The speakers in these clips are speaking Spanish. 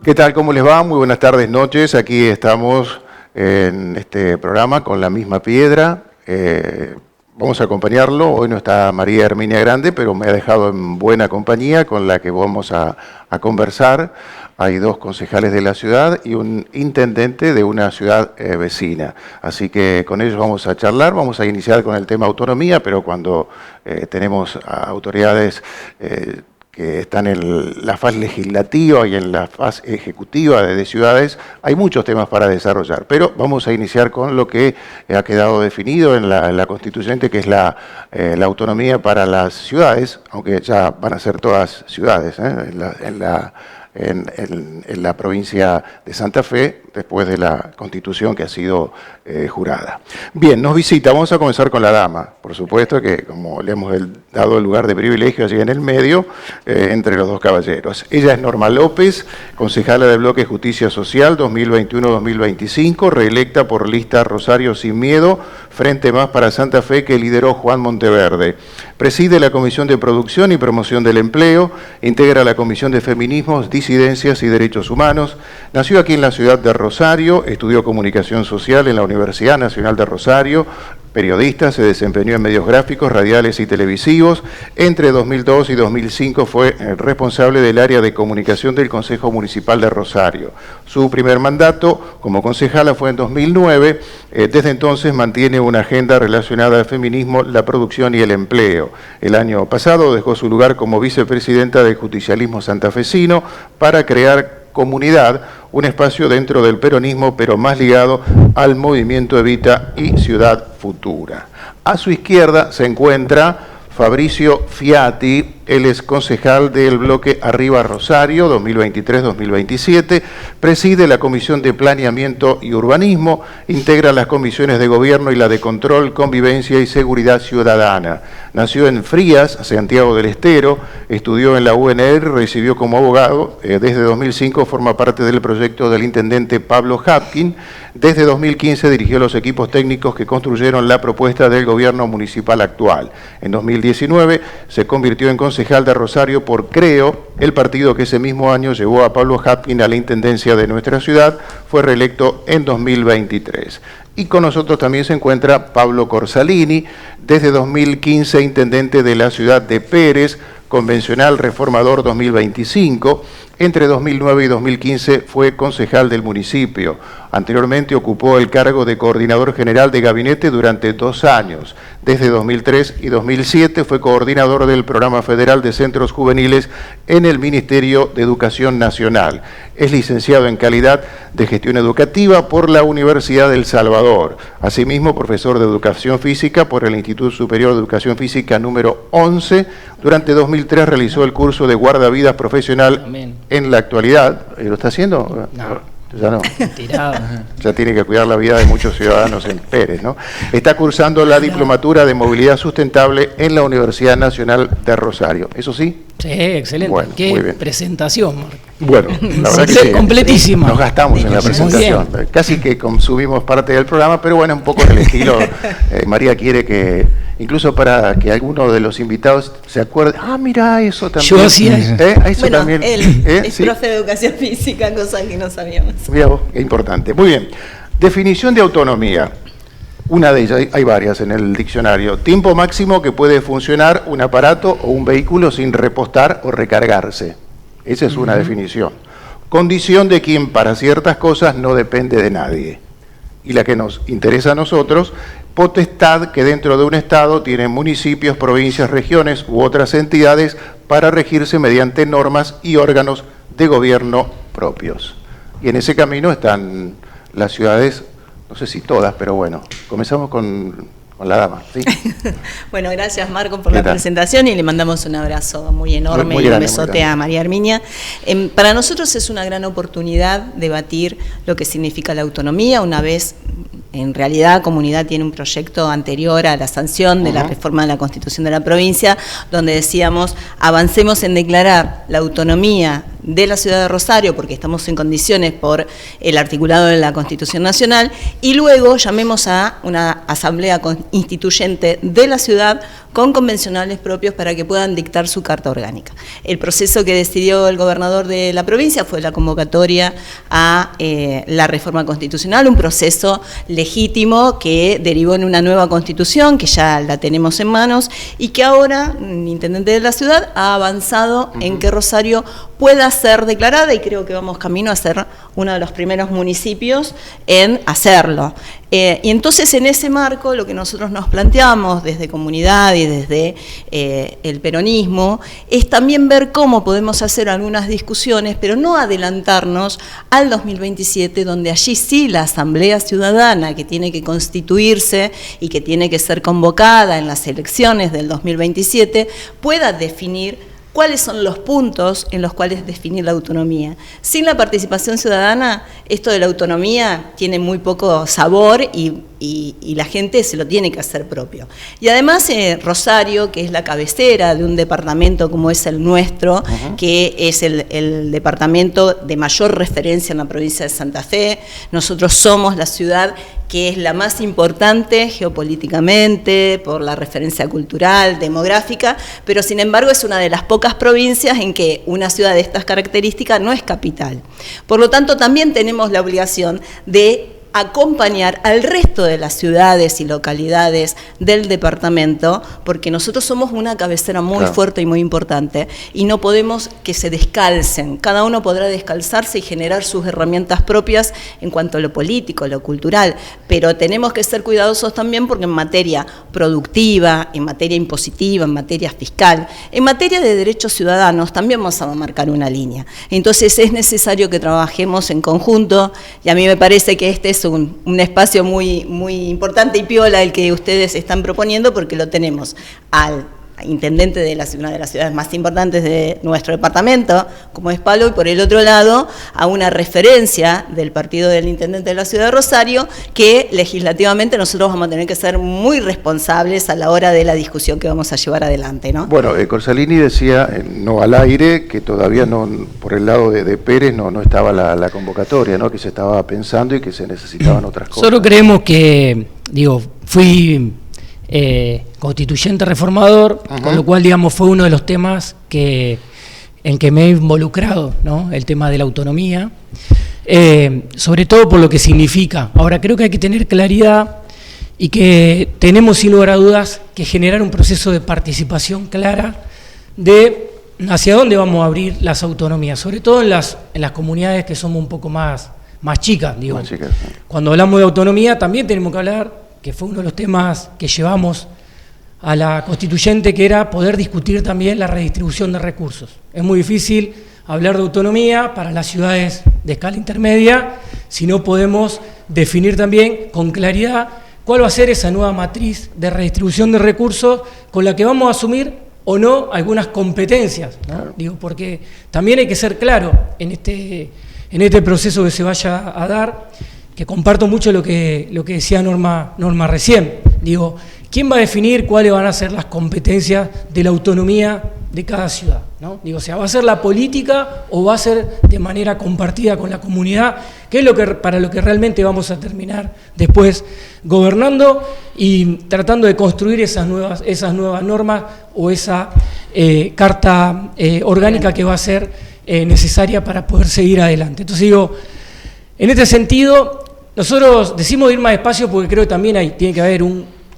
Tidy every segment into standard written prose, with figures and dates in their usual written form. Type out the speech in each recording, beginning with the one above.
¿Qué tal? ¿Cómo les va? Muy buenas tardes, noches. Aquí estamos en este programa con la misma piedra. Vamos a acompañarlo. Hoy no está María Herminia Grande, pero me ha dejado en buena compañía con la que vamos a conversar. Hay dos concejales de la ciudad y un intendente de una ciudad vecina. Así que con ellos vamos a charlar. Vamos a iniciar con el tema autonomía, pero cuando tenemos a autoridades que están en la fase legislativa y en la fase ejecutiva de ciudades, hay muchos temas para desarrollar, pero vamos a iniciar con lo que ha quedado definido en la Constituyente, que es la autonomía para las ciudades, aunque ya van a ser todas ciudades, en la provincia de Santa Fe, después de la Constitución que ha sido jurada. Bien, nos visita, vamos a comenzar con la dama, por supuesto que como le hemos dado el lugar de privilegio allí en el medio, entre los dos caballeros. Ella es Norma López, concejala del Bloque Justicia Social 2021-2025, reelecta por lista Rosario Sin Miedo, Frente Más para Santa Fe, que lideró Juan Monteverde. Preside la Comisión de Producción y Promoción del Empleo, integra la Comisión de Feminismos, Disidencias y Derechos Humanos. Nació aquí en la ciudad de Rosario, estudió Comunicación Social en la Universidad Nacional de Rosario, periodista, se desempeñó en medios gráficos, radiales y televisivos. Entre 2002 y 2005 fue responsable del área de comunicación del Consejo Municipal de Rosario. Su primer mandato como concejala fue en 2009. Desde entonces mantiene una agenda relacionada al feminismo, la producción y el empleo. El año pasado dejó su lugar como vicepresidenta del Justicialismo santafesino para crear Comunidad, un espacio dentro del peronismo, pero más ligado al movimiento Evita y Ciudad Futura. A su izquierda se encuentra Fabricio Fiati, él es concejal del bloque Arriba Rosario 2023-2027, preside la Comisión de Planeamiento y Urbanismo, integra las comisiones de Gobierno y la de Control, Convivencia y Seguridad Ciudadana. Nació en Frías, Santiago del Estero, estudió en la UNR, recibió como abogado, desde 2005 forma parte del proyecto del intendente Pablo Hapkin, desde 2015 dirigió los equipos técnicos que construyeron la propuesta del gobierno municipal actual. En 2019 se convirtió en concejal de Rosario por Creo, el partido que ese mismo año llevó a Pablo Hapkin a la intendencia de nuestra ciudad, fue reelecto en 2023. Y con nosotros también se encuentra Pablo Corsalini, desde 2015 intendente de la ciudad de Pérez, convencional reformador 2025. Entre 2009 y 2015 fue concejal del municipio. Anteriormente ocupó el cargo de coordinador general de gabinete durante 2 años. Desde 2003 y 2007 fue coordinador del Programa Federal de Centros Juveniles en el Ministerio de Educación Nacional. Es licenciado en Calidad de Gestión Educativa por la Universidad del Salvador. Asimismo, profesor de Educación Física por el Instituto Superior de Educación Física número 11. Durante 2003 realizó el curso de guardavidas profesional. Amén. En la actualidad. ¿Lo está haciendo? No. Ya no. Tirado. Ya tiene que cuidar la vida de muchos ciudadanos en Pérez, ¿no? Está cursando la diplomatura de Movilidad Sustentable en la Universidad Nacional de Rosario. ¿Eso sí? Sí, excelente. Bueno, qué presentación, Marco. Bueno, la verdad que sí. Completísima. Nos gastamos en la presentación. Casi que consumimos parte del programa, pero bueno, un poco en el estilo. María quiere que, incluso para que alguno de los invitados se acuerde, mira, eso también. Yo hacía eso. Eso bueno, también. Él es ¿Sí? profe de Educación Física, cosa que no sabíamos. Mira vos, qué importante. Muy bien. Definición de autonomía. Una de ellas, hay varias en el diccionario. Tiempo máximo que puede funcionar un aparato o un vehículo sin repostar o recargarse. Esa es una definición. Condición de quien para ciertas cosas no depende de nadie. Y la que nos interesa a nosotros, potestad que dentro de un Estado tienen municipios, provincias, regiones u otras entidades para regirse mediante normas y órganos de gobierno propios. Y en ese camino están las ciudades, no sé si todas, pero bueno, comenzamos con la dama, ¿sí? Bueno, gracias Marco por la presentación y le mandamos un abrazo muy enorme y un besote a María Herminia. Para nosotros es una gran oportunidad debatir lo que significa la autonomía, una vez en realidad Comunidad tiene un proyecto anterior a la sanción de la reforma de la Constitución de la provincia, donde decíamos avancemos en declarar la autonomía de la ciudad de Rosario, porque estamos en condiciones por el articulado de la Constitución Nacional, y luego llamemos a una asamblea instituyente de la ciudad con convencionales propios para que puedan dictar su carta orgánica. El proceso que decidió el gobernador de la provincia fue la convocatoria a la reforma constitucional, un proceso legítimo que derivó en una nueva constitución que ya la tenemos en manos y que ahora el intendente de la ciudad ha avanzado en que Rosario pueda ser declarada, y creo que vamos camino a ser uno de los primeros municipios en hacerlo. Y entonces en ese marco lo que nosotros nos planteamos desde comunidad y desde el peronismo es también ver cómo podemos hacer algunas discusiones, pero no adelantarnos al 2027, donde allí sí la Asamblea Ciudadana, que tiene que constituirse y que tiene que ser convocada en las elecciones del 2027, pueda definir cuáles son los puntos en los cuales definir la autonomía. Sin la participación ciudadana, esto de la autonomía tiene muy poco sabor y la gente se lo tiene que hacer propio. Y además Rosario, que es la cabecera de un departamento como es el nuestro, que es el departamento de mayor referencia en la provincia de Santa Fe, nosotros somos la ciudad que es la más importante geopolíticamente, por la referencia cultural, demográfica, pero sin embargo es una de las pocas provincias en que una ciudad de estas características no es capital. Por lo tanto, también tenemos la obligación de acompañar al resto de las ciudades y localidades del departamento, porque nosotros somos una cabecera muy fuerte y muy importante, y no podemos que se descalcen. Cada uno podrá descalzarse y generar sus herramientas propias en cuanto a lo político, lo cultural, pero tenemos que ser cuidadosos también porque en materia productiva, en materia impositiva, en materia fiscal, en materia de derechos ciudadanos también vamos a marcar una línea. Entonces es necesario que trabajemos en conjunto, y a mí me parece que este es un espacio muy importante y piola el que ustedes están proponiendo, porque lo tenemos al intendente de una de las ciudades más importantes de nuestro departamento, como es Palo, y por el otro lado a una referencia del partido del intendente de la ciudad de Rosario, que legislativamente nosotros vamos a tener que ser muy responsables a la hora de la discusión que vamos a llevar adelante, ¿no? Bueno, Corsalini decía, no al aire, que todavía no, por el lado de Pérez no estaba la convocatoria, ¿no? Que se estaba pensando y que se necesitaban otras cosas. Solo creemos que, fui constituyente reformador, con lo cual, fue uno de los temas en que me he involucrado, ¿no? El tema de la autonomía, sobre todo por lo que significa. Ahora, creo que hay que tener claridad y que tenemos, sin lugar a dudas, que generar un proceso de participación clara de hacia dónde vamos a abrir las autonomías, sobre todo en las comunidades que somos un poco más chicas, Más chicas, sí. Cuando hablamos de autonomía también tenemos que hablar, que fue uno de los temas que llevamos a la constituyente, que era poder discutir también la redistribución de recursos. Es muy difícil hablar de autonomía para las ciudades de escala intermedia si no podemos definir también con claridad cuál va a ser esa nueva matriz de redistribución de recursos con la que vamos a asumir o no algunas competencias, ¿no? Claro. Porque también hay que ser claro en este proceso que se vaya a dar, que comparto mucho lo que decía Norma recién. ¿Quién va a definir cuáles van a ser las competencias de la autonomía de cada ciudad, ¿no? ¿Va a ser la política o va a ser de manera compartida con la comunidad? ¿Qué es para lo que realmente vamos a terminar después gobernando y tratando de construir esas nuevas normas o esa carta orgánica que va a ser necesaria para poder seguir adelante? Entonces en este sentido, nosotros decimos ir más despacio porque creo que también tiene que haber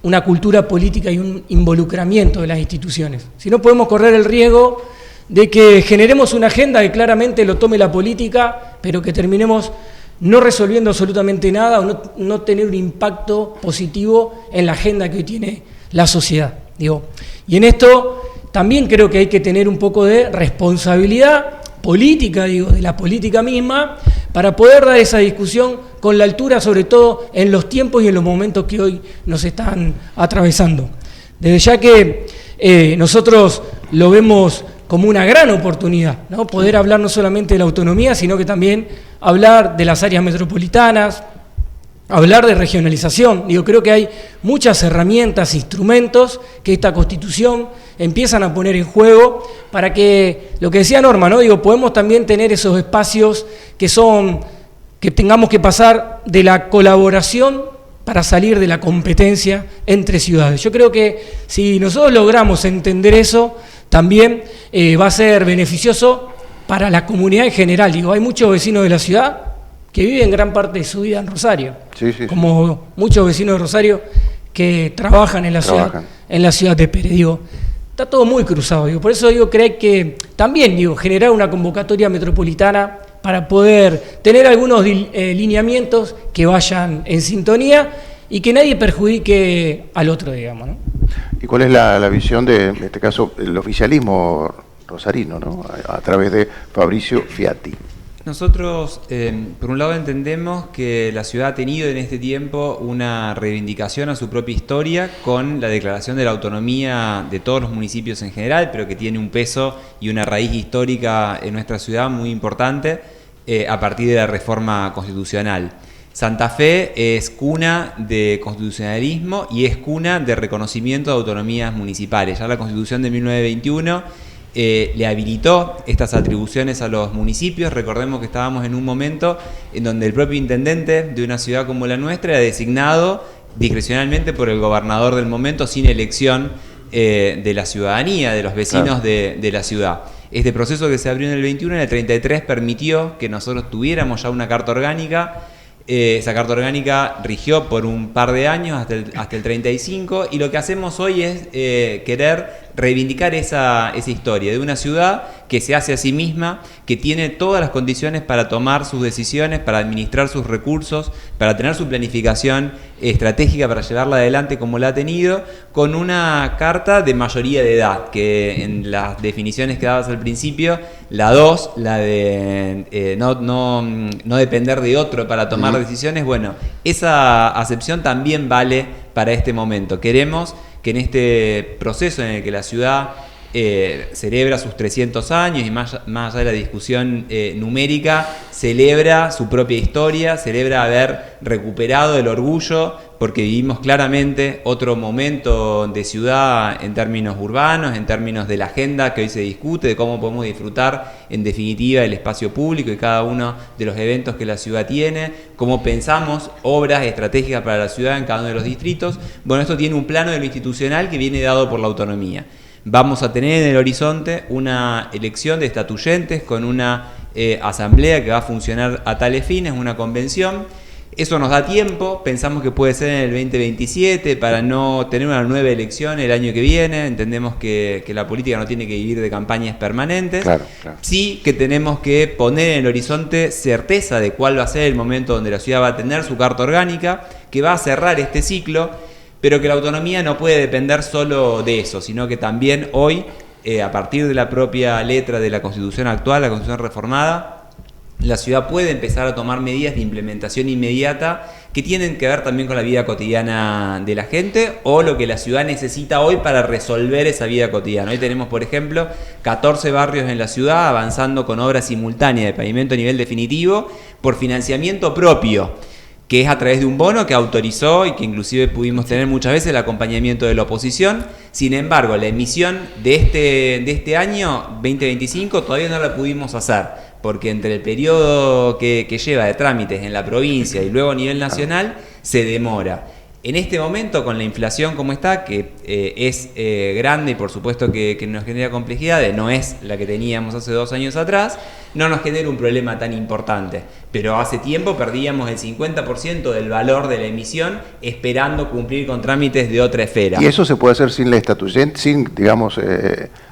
una cultura política y un involucramiento de las instituciones. Si no, podemos correr el riesgo de que generemos una agenda que claramente lo tome la política, pero que terminemos no resolviendo absolutamente nada o no tener un impacto positivo en la agenda que hoy tiene la sociedad. Y en esto también creo que hay que tener un poco de responsabilidad política, de la política misma, para poder dar esa discusión con la altura, sobre todo en los tiempos y en los momentos que hoy nos están atravesando. Desde ya que nosotros lo vemos como una gran oportunidad, ¿no? Poder hablar no solamente de la autonomía, sino que también hablar de las áreas metropolitanas, hablar de regionalización. Creo que hay muchas herramientas, instrumentos que esta Constitución empiezan a poner en juego para que, lo que decía Norma, ¿no? Podemos también tener esos espacios que tengamos que pasar de la colaboración para salir de la competencia entre ciudades. Yo creo que si nosotros logramos entender eso, también va a ser beneficioso para la comunidad en general. Hay muchos vecinos de la ciudad que viven gran parte de su vida en Rosario, como muchos vecinos de Rosario que trabajan en la ciudad de Pérez. Está todo muy cruzado. Por eso creo que también generar una convocatoria metropolitana para poder tener algunos lineamientos que vayan en sintonía y que nadie perjudique al otro, digamos, ¿no? ¿Y cuál es la visión en este caso, el oficialismo rosarino, ¿no? A través de Fabricio Fiatti? Nosotros, por un lado, entendemos que la ciudad ha tenido en este tiempo una reivindicación a su propia historia con la declaración de la autonomía de todos los municipios en general, pero que tiene un peso y una raíz histórica en nuestra ciudad muy importante a partir de la reforma constitucional. Santa Fe es cuna de constitucionalismo y es cuna de reconocimiento de autonomías municipales. Ya la Constitución de 1921 le habilitó estas atribuciones a los municipios. Recordemos que estábamos en un momento en donde el propio intendente de una ciudad como la nuestra era designado discrecionalmente por el gobernador del momento sin elección de la ciudadanía, de los vecinos de la ciudad. Este proceso que se abrió en el 21, en el 33 permitió que nosotros tuviéramos ya una carta orgánica. Esa carta orgánica rigió por un par de años hasta el 35, y lo que hacemos hoy es querer reivindicar esa historia de una ciudad que se hace a sí misma, que tiene todas las condiciones para tomar sus decisiones, para administrar sus recursos, para tener su planificación estratégica para llevarla adelante como la ha tenido, con una carta de mayoría de edad, que en las definiciones que dabas al principio, la 2, la de no depender de otro para tomar decisiones, bueno, esa acepción también vale para este momento. Queremos que en este proceso en el que la ciudad celebra sus 300 años y más allá de la discusión numérica, celebra su propia historia, celebra haber recuperado el orgullo, porque vivimos claramente otro momento de ciudad en términos urbanos, en términos de la agenda que hoy se discute, de cómo podemos disfrutar en definitiva el espacio público y cada uno de los eventos que la ciudad tiene, cómo pensamos obras estratégicas para la ciudad en cada uno de los distritos. Bueno, esto tiene un plano de lo institucional que viene dado por la autonomía. Vamos a tener en el horizonte una elección de estatuyentes con una asamblea que va a funcionar a tales fines, una convención. Eso nos da tiempo, pensamos que puede ser en el 2027 para no tener una nueva elección el año que viene. Entendemos que la política no tiene que vivir de campañas permanentes. Claro. Sí que tenemos que poner en el horizonte certeza de cuál va a ser el momento donde la ciudad va a tener su carta orgánica, que va a cerrar este ciclo, pero que la autonomía no puede depender solo de eso, sino que también hoy, a partir de la propia letra de la Constitución actual, la Constitución reformada, la ciudad puede empezar a tomar medidas de implementación inmediata que tienen que ver también con la vida cotidiana de la gente o lo que la ciudad necesita hoy para resolver esa vida cotidiana. Hoy tenemos, por ejemplo, 14 barrios en la ciudad avanzando con obras simultáneas de pavimento a nivel definitivo por financiamiento propio, que es a través de un bono que autorizó y que inclusive pudimos tener muchas veces el acompañamiento de la oposición. Sin embargo, la emisión de este año 2025 todavía no la pudimos hacer, porque entre el periodo que lleva de trámites en la provincia y luego a nivel nacional se demora. En este momento, con la inflación como está, que es grande y por supuesto que nos genera complejidades, no es la que teníamos hace 2 años atrás, no nos genera un problema tan importante. Pero hace tiempo perdíamos el 50% del valor de la emisión esperando cumplir con trámites de otra esfera. ¿Y eso se puede hacer sin la estatuyente, sin, digamos...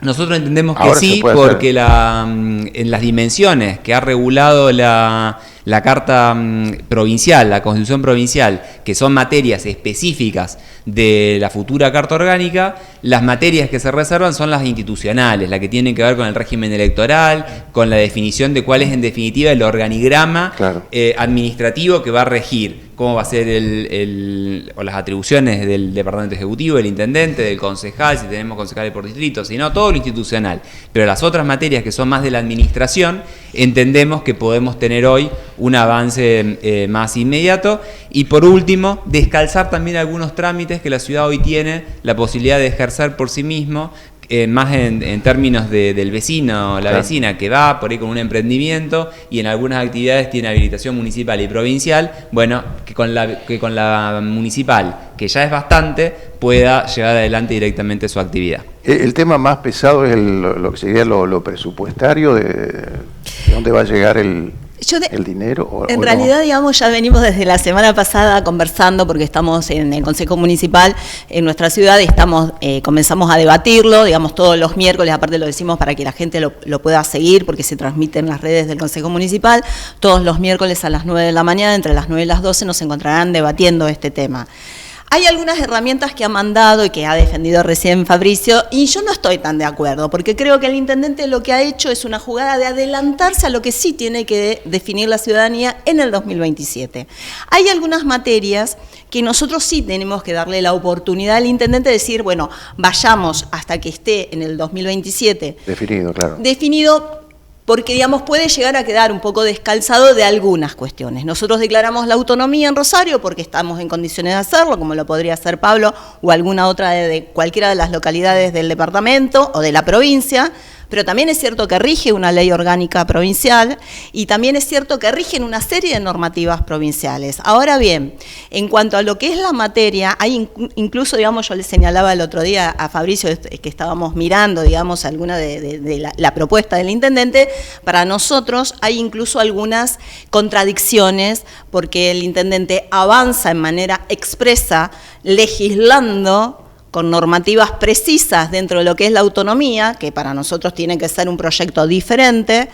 Nosotros entendemos que sí, porque en las dimensiones que ha regulado la Carta Provincial, la Constitución Provincial, que son materias específicas de la futura Carta Orgánica, las materias que se reservan son las institucionales, las que tienen que ver con el régimen electoral, con la definición de cuál es en definitiva el organigrama administrativo que va a regir cómo va a ser o las atribuciones del departamento ejecutivo, del intendente, del concejal, si tenemos concejales por distrito, sino todo lo institucional. Pero las otras materias que son más de la administración, entendemos que podemos tener hoy un avance más inmediato. Y por último, descalzar también algunos trámites que la ciudad hoy tiene la posibilidad de ejercer por sí mismo, más en términos del vecino, la vecina que va por ahí con un emprendimiento y en algunas actividades tiene habilitación municipal y provincial, bueno, que con la municipal, que ya es bastante, pueda llevar adelante directamente su actividad. El tema más pesado es lo que sería lo presupuestario, de dónde va a llegar el dinero. En realidad, digamos, ya venimos desde la semana pasada conversando, porque estamos en el Consejo Municipal en nuestra ciudad y comenzamos a debatirlo, digamos, todos los miércoles, aparte lo decimos para que la gente lo pueda seguir, porque se transmite en las redes del Consejo Municipal, todos los miércoles a las 9 de la mañana, entre las 9 y las 12, nos encontrarán debatiendo este tema. Hay algunas herramientas que ha mandado y que ha defendido recién Fabricio, y yo no estoy tan de acuerdo, porque creo que el intendente lo que ha hecho es una jugada de adelantarse a lo que sí tiene que definir la ciudadanía en el 2027. Hay algunas materias que nosotros sí tenemos que darle la oportunidad al intendente de decir, bueno, vayamos hasta que esté en el 2027. Definido, claro. Definido, porque, digamos, puede llegar a quedar un poco descalzado de algunas cuestiones. Nosotros declaramos la autonomía en Rosario porque estamos en condiciones de hacerlo, como lo podría hacer Pablo o alguna otra de cualquiera de las localidades del departamento o de la provincia, pero también es cierto que rige una ley orgánica provincial y también es cierto que rigen una serie de normativas provinciales. Ahora bien, en cuanto a lo que es la materia, hay incluso, digamos, yo le señalaba el otro día a Fabricio que estábamos mirando, digamos, alguna de la propuesta del intendente, para nosotros hay incluso algunas contradicciones porque el intendente avanza en manera expresa legislando con normativas precisas dentro de lo que es la autonomía, que para nosotros tiene que ser un proyecto diferente,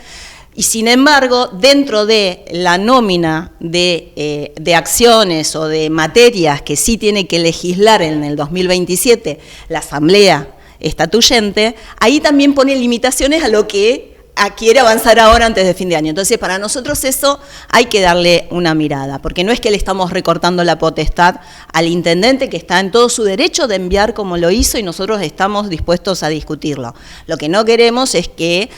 y sin embargo, dentro de la nómina de acciones o de materias que sí tiene que legislar en el 2027 la Asamblea Estatuyente, ahí también pone limitaciones a lo que quiere avanzar ahora antes de fin de año. Entonces, para nosotros eso hay que darle una mirada, porque no es que le estamos recortando la potestad al intendente, que está en todo su derecho de enviar como lo hizo y nosotros estamos dispuestos a discutirlo. Lo que no queremos es que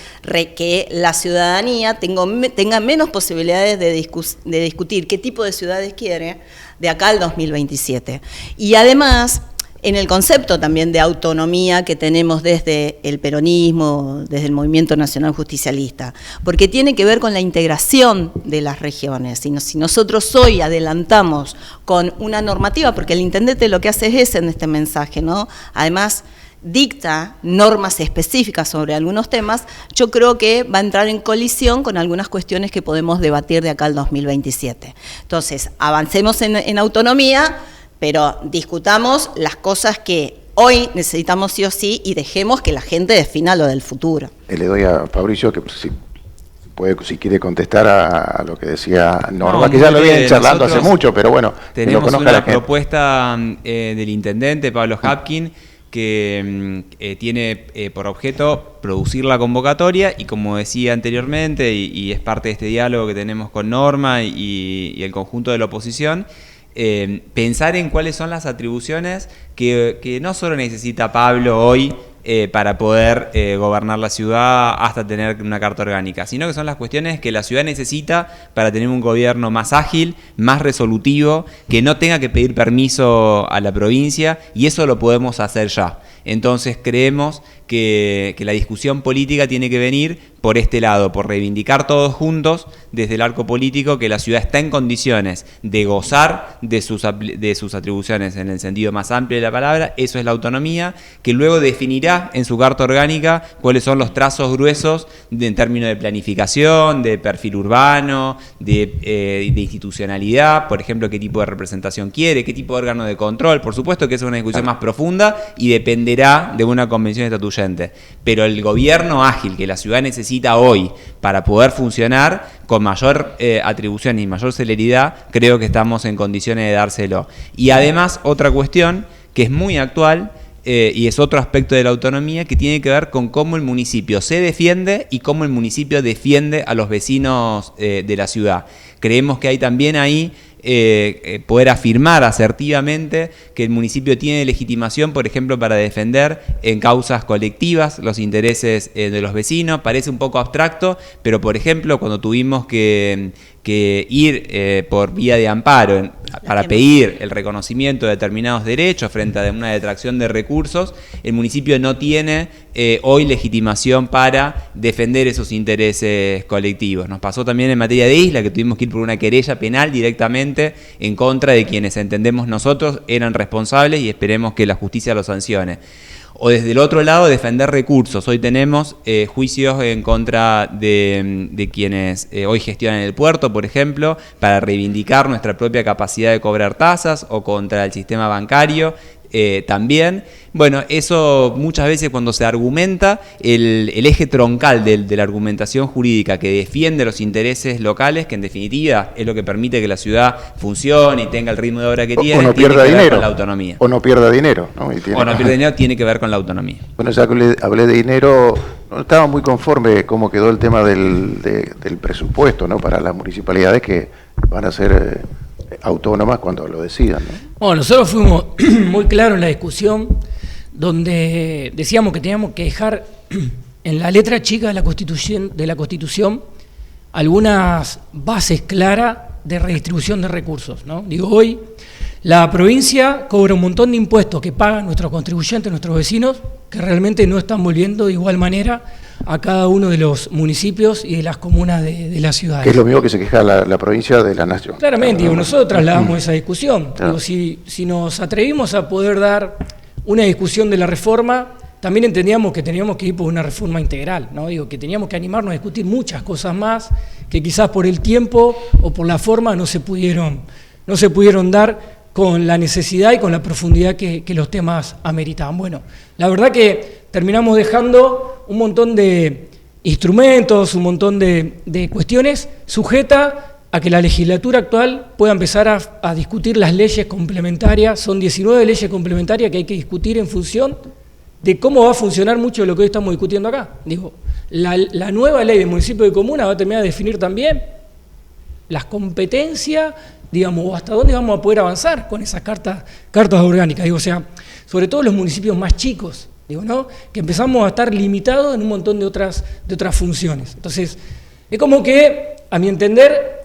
la ciudadanía tenga menos posibilidades de discutir qué tipo de ciudades quiere de acá al 2027. Y además, en el concepto también de autonomía que tenemos desde el peronismo, desde el Movimiento Nacional Justicialista, porque tiene que ver con la integración de las regiones. Si nosotros hoy adelantamos con una normativa, porque el intendente lo que hace es ese en este mensaje, ¿no? Además, dicta normas específicas sobre algunos temas, yo creo que va a entrar en colisión con algunas cuestiones que podemos debatir de acá al 2027. Entonces, avancemos en autonomía, pero discutamos las cosas que hoy necesitamos sí o sí y dejemos que la gente defina lo del futuro. Le doy a Fabricio que si quiere contestar a lo que decía Norma, que ya lo vienen charlando hace mucho, pero bueno, tenemos una propuesta del intendente Pablo Hapkin que tiene por objeto producir la convocatoria y, como decía anteriormente, y es parte de este diálogo que tenemos con Norma y el conjunto de la oposición, pensar en cuáles son las atribuciones que no solo necesita Pablo hoy para poder gobernar la ciudad hasta tener una carta orgánica, sino que son las cuestiones que la ciudad necesita para tener un gobierno más ágil, más resolutivo, que no tenga que pedir permiso a la provincia, y eso lo podemos hacer ya. Entonces creemos que la discusión política tiene que venir por este lado, por reivindicar todos juntos desde el arco político que la ciudad está en condiciones de gozar de sus atribuciones en el sentido más amplio de la palabra. Eso es la autonomía, que luego definirá en su carta orgánica cuáles son los trazos gruesos en términos de planificación, de perfil urbano, de institucionalidad, por ejemplo, qué tipo de representación quiere, qué tipo de órgano de control. Por supuesto que es una discusión más profunda y dependerá de una convención estatuyente. Pero el gobierno ágil que la ciudad necesita hoy para poder funcionar con mayor atribución y mayor celeridad, creo que estamos en condiciones de dárselo. Y además, otra cuestión que es muy actual y es otro aspecto de la autonomía, que tiene que ver con cómo el municipio se defiende y cómo el municipio defiende a los vecinos de la ciudad. Creemos que hay también ahí poder afirmar asertivamente que el municipio tiene legitimación, por ejemplo, para defender en causas colectivas los intereses de los vecinos. Parece un poco abstracto, pero por ejemplo, cuando tuvimos que ir por vía de amparo para pedir el reconocimiento de determinados derechos frente a una detracción de recursos, el municipio no tiene hoy legitimación para defender esos intereses colectivos. Nos pasó también en materia de isla, que tuvimos que ir por una querella penal directamente en contra de quienes entendemos nosotros eran responsables y esperemos que la justicia los sancione. O desde el otro lado, defender recursos. Hoy tenemos juicios en contra de quienes hoy gestionan el puerto, por ejemplo, para reivindicar nuestra propia capacidad de cobrar tasas, o contra el sistema bancario también. Bueno, eso muchas veces cuando se argumenta, el eje troncal de la argumentación jurídica que defiende los intereses locales, que en definitiva es lo que permite que la ciudad funcione y tenga el ritmo de obra que tiene, no tiene que dinero, ver con la autonomía. O no pierda dinero, ¿no? Tiene que ver con la autonomía. Bueno, ya que hablé de dinero, no estaba muy conforme cómo quedó el tema del presupuesto, ¿no? Para las municipalidades que van a ser autónomas cuando lo decidan, ¿no? Bueno, nosotros fuimos muy claros en la discusión, donde decíamos que teníamos que dejar en la letra chica de la Constitución algunas bases claras de redistribución de recursos, ¿no? Digo, hoy la provincia cobra un montón de impuestos que pagan nuestros contribuyentes, nuestros vecinos, que realmente no están volviendo de igual manera a cada uno de los municipios y de las comunas de la ciudad. Que es lo mismo que se queja la provincia de la nación. Claramente, digo, nosotros trasladamos esa discusión. Digo, si nos atrevimos a poder dar una discusión de la reforma, también entendíamos que teníamos que ir por una reforma integral, ¿no? Digo, que teníamos que animarnos a discutir muchas cosas más que quizás por el tiempo o por la forma no se pudieron dar con la necesidad y con la profundidad que los temas ameritaban. Bueno, la verdad que terminamos dejando un montón de instrumentos, un montón de cuestiones sujetas a que la legislatura actual pueda empezar a discutir las leyes complementarias. Son 19 leyes complementarias que hay que discutir en función de cómo va a funcionar mucho de lo que hoy estamos discutiendo acá. Digo, la nueva ley de municipio y comuna va a terminar de definir también las competencias, digamos, o hasta dónde vamos a poder avanzar con esas cartas orgánicas. Digo, o sea, sobre todo los municipios más chicos, digo, ¿no? Que empezamos a estar limitados en un montón de otras funciones. Entonces, es como que, a mi entender,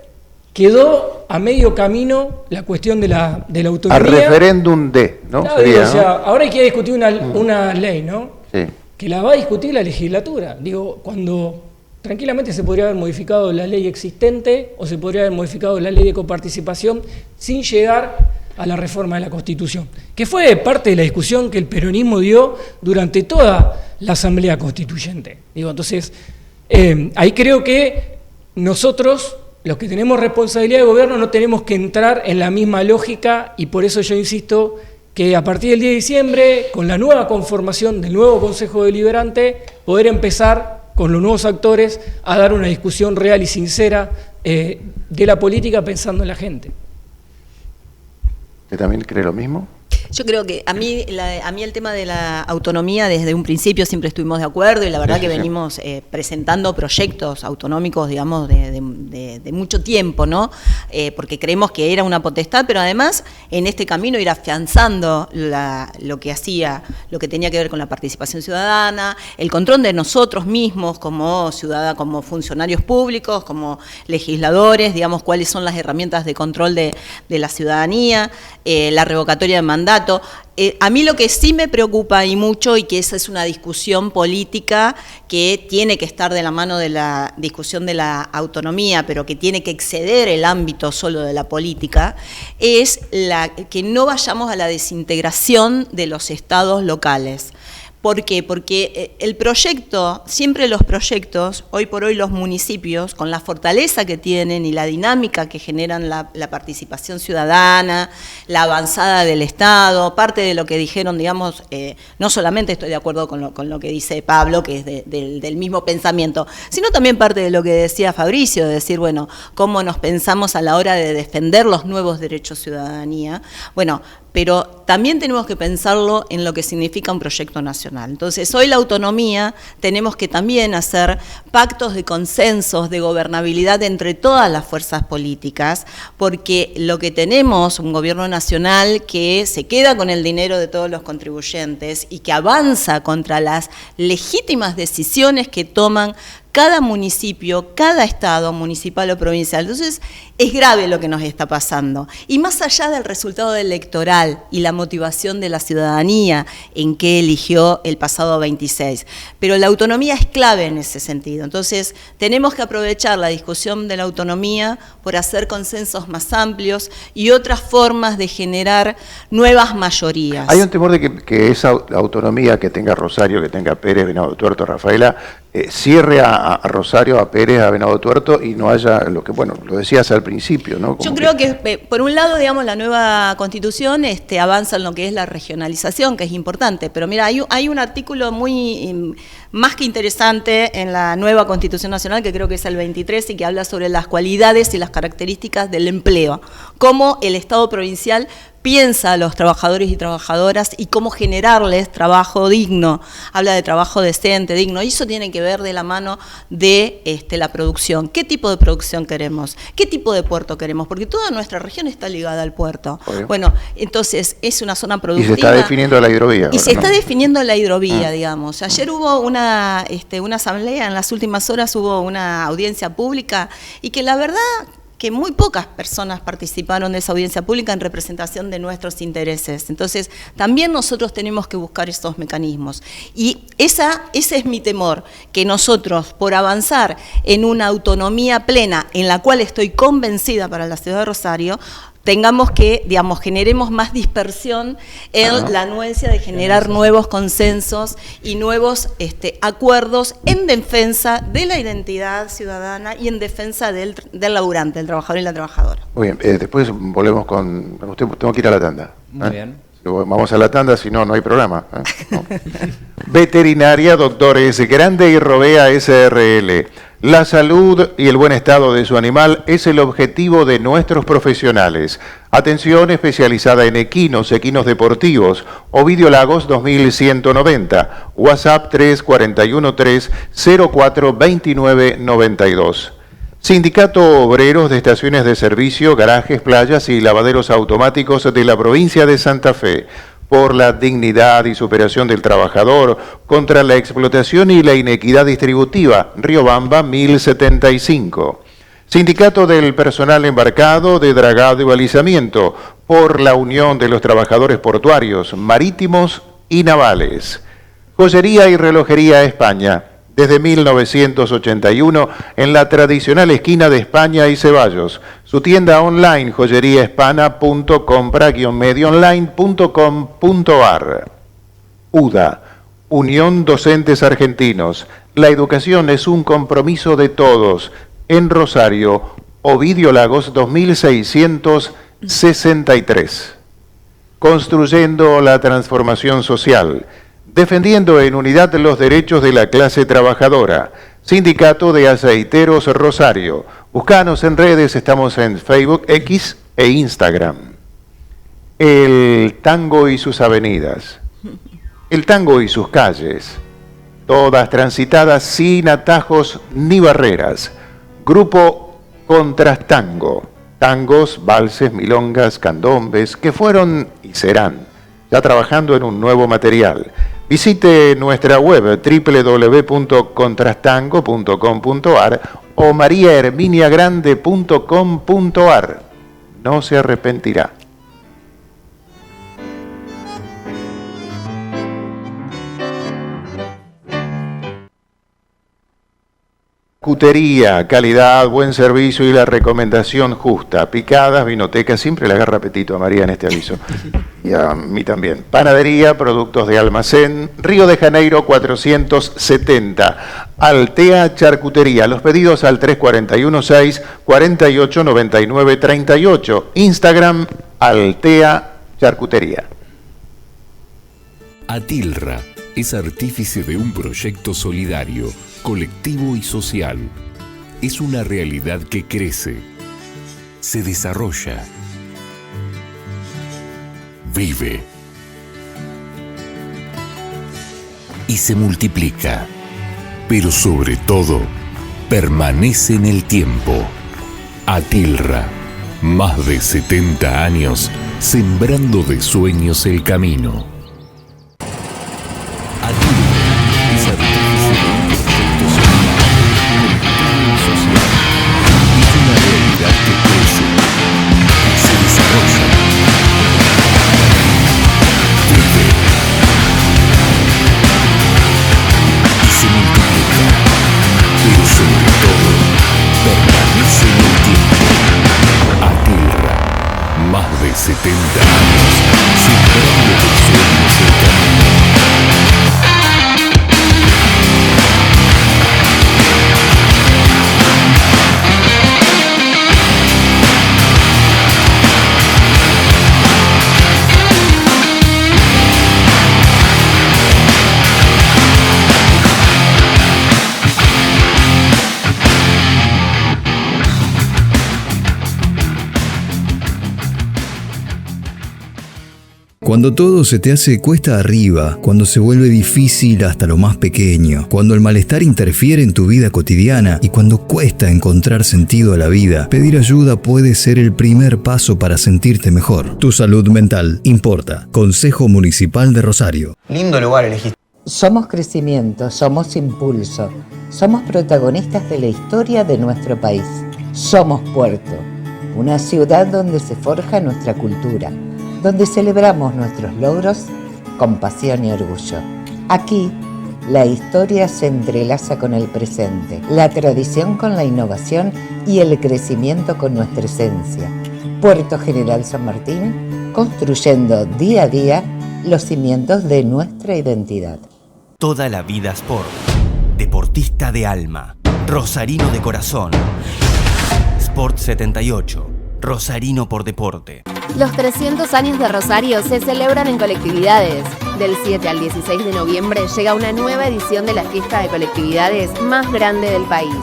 quedó a medio camino la cuestión de la autonomía. Al referéndum ¿no? Claro, Sería, digo, o sea, ¿no? ahora hay que discutir una ley, ¿no? Sí. Que la va a discutir la legislatura. Digo, cuando tranquilamente se podría haber modificado la ley existente o se podría haber modificado la ley de coparticipación sin llegar a la reforma de la Constitución, que fue parte de la discusión que el peronismo dio durante toda la Asamblea Constituyente. Digo, entonces, ahí creo que nosotros, los que tenemos responsabilidad de gobierno, no tenemos que entrar en la misma lógica, y por eso yo insisto que a partir del 10 de diciembre, con la nueva conformación del nuevo Consejo Deliberante, poder empezar con los nuevos actores a dar una discusión real y sincera de la política pensando en la gente. ¿Usted también cree lo mismo? Yo creo que a mí el tema de la autonomía desde un principio siempre estuvimos de acuerdo, y la verdad que venimos presentando proyectos autonómicos, digamos, de mucho tiempo, ¿no? Porque creemos que era una potestad, pero además en este camino ir afianzando lo que tenía que ver con la participación ciudadana, el control de nosotros mismos como como funcionarios públicos, como legisladores, digamos, cuáles son las herramientas de control de la ciudadanía, la revocatoria de mandato. A mí lo que sí me preocupa y mucho, y que esa es una discusión política que tiene que estar de la mano de la discusión de la autonomía, pero que tiene que exceder el ámbito solo de la política, es que no vayamos a la desintegración de los estados locales. ¿Por qué? Porque siempre los proyectos, hoy por hoy los municipios, con la fortaleza que tienen y la dinámica que generan la participación ciudadana, la avanzada del Estado, parte de lo que dijeron, digamos, no solamente estoy de acuerdo con lo que dice Pablo, que es del mismo pensamiento, sino también parte de lo que decía Fabricio, de decir, bueno, cómo nos pensamos a la hora de defender los nuevos derechos de ciudadanía. Bueno, pero también tenemos que pensarlo en lo que significa un proyecto nacional. Entonces, hoy la autonomía tenemos que también hacer pactos de consensos, de gobernabilidad entre todas las fuerzas políticas, porque lo que tenemos, un gobierno nacional que se queda con el dinero de todos los contribuyentes y que avanza contra las legítimas decisiones que toman cada municipio, cada estado municipal o provincial. Entonces, es grave lo que nos está pasando. Y más allá del resultado electoral y la motivación de la ciudadanía en qué eligió el pasado 26, pero la autonomía es clave en ese sentido. Entonces, tenemos que aprovechar la discusión de la autonomía por hacer consensos más amplios y otras formas de generar nuevas mayorías. Hay un temor de que esa autonomía que tenga Rosario, que tenga Pérez, Venado Tuerto, Rafaela, cierre a Rosario, a Pérez, a Venado Tuerto y no haya lo que, bueno, lo decías al principio, ¿no? Yo creo que, por un lado, digamos, la nueva Constitución avanza en lo que es la regionalización, que es importante, pero mira, hay un artículo muy más que interesante en la nueva Constitución Nacional, que creo que es el 23, y que habla sobre las cualidades y las características del empleo, cómo el Estado provincial piensa a los trabajadores y trabajadoras y cómo generarles trabajo digno, habla de trabajo decente, digno, y eso tiene que ver de la mano de la producción. ¿Qué tipo de producción queremos? ¿Qué tipo de puerto queremos? Porque toda nuestra región está ligada al puerto. Obvio. Bueno, entonces es una zona productiva. Y se está definiendo la hidrovía. Y se está definiendo la hidrovía, digamos. Ayer hubo una asamblea, en las últimas horas hubo una audiencia pública, y que la verdad que muy pocas personas participaron de esa audiencia pública en representación de nuestros intereses. Entonces, también nosotros tenemos que buscar estos mecanismos. Y ese es mi temor, que nosotros, por avanzar en una autonomía plena, en la cual estoy convencida para la ciudad de Rosario, tengamos que, digamos, generemos más dispersión en la anuencia de generar nuevos consensos y nuevos acuerdos en defensa de la identidad ciudadana y en defensa del laburante, del trabajador y la trabajadora. Muy bien, después volvemos con usted. Tengo que ir a la tanda. Muy bien. Vamos a la tanda, si no, no hay programa. No. Veterinaria Doctores Grande y Robea SRL. La salud y el buen estado de su animal es el objetivo de nuestros profesionales. Atención especializada en equinos deportivos. Ovidio Lagos 2190. WhatsApp 341-304-2992. Sindicato Obreros de Estaciones de Servicio, Garajes, Playas y Lavaderos Automáticos de la provincia de Santa Fe. Por la dignidad y superación del trabajador, contra la explotación y la inequidad distributiva, Riobamba 1075. Sindicato del Personal Embarcado de Dragado y Balizamiento, por la unión de los trabajadores portuarios, marítimos y navales. Joyería y Relojería España, desde 1981 en la tradicional esquina de España y Ceballos. Su tienda online, joyeríahispana.com/medioonline.com.ar. UDA, Unión Docentes Argentinos. La educación es un compromiso de todos. En Rosario, Ovidio Lagos 2663. Construyendo la transformación social. Defendiendo en unidad los derechos de la clase trabajadora. Sindicato de Aceiteros Rosario. Búscanos en redes, estamos en Facebook, X e Instagram. El tango y sus avenidas. El tango y sus calles. Todas transitadas sin atajos ni barreras. Grupo Contrastango. Tangos, valses, milongas, candombes, que fueron y serán, ya trabajando en un nuevo material. Visite nuestra web www.contrastango.com.ar o mariaherminiagrande.com.ar. No se arrepentirá. Charcutería, calidad, buen servicio y la recomendación justa. Picadas, vinotecas, siempre le agarra apetito a María en este aviso. Y a mí también. Panadería, productos de almacén, Río de Janeiro 470. Altea Charcutería. Los pedidos al 341-6-4899-38. Instagram, Altea Charcutería. Atilra es artífice de un proyecto solidario, colectivo y social. Es una realidad que crece, se desarrolla. vive y se multiplica, pero sobre todo permanece en el tiempo. Atilra, más de 70 años sembrando de sueños el camino. Atilra es artífice de un proyecto solidario, colectivo y social. Es una realidad que crece y se desarrolla. Vive y se multiplica, pero sobre todo permanece en el tiempo. Atilra, más de 70 años sembrando de sueños el camino. Cuando todo se te hace cuesta arriba, cuando se vuelve difícil hasta lo más pequeño, cuando el malestar interfiere en tu vida cotidiana y cuando cuesta encontrar sentido a la vida, pedir ayuda puede ser el primer paso para sentirte mejor. Tu salud mental importa. Consejo Municipal de Rosario. Lindo lugar elegiste. Somos crecimiento, somos impulso, somos protagonistas de la historia de nuestro país. Somos Puerto, una ciudad donde se forja nuestra cultura, donde celebramos nuestros logros con pasión y orgullo. Aquí, la historia se entrelaza con el presente, la tradición con la innovación y el crecimiento con nuestra esencia. Puerto General San Martín, construyendo día a día los cimientos de nuestra identidad. Toda la vida Sport. Deportista de alma. Rosarino de corazón. Sport 78. Rosarino por deporte. Los 300 años de Rosario se celebran en colectividades. Del 7 al 16 de noviembre llega una nueva edición de la fiesta de colectividades más grande del país.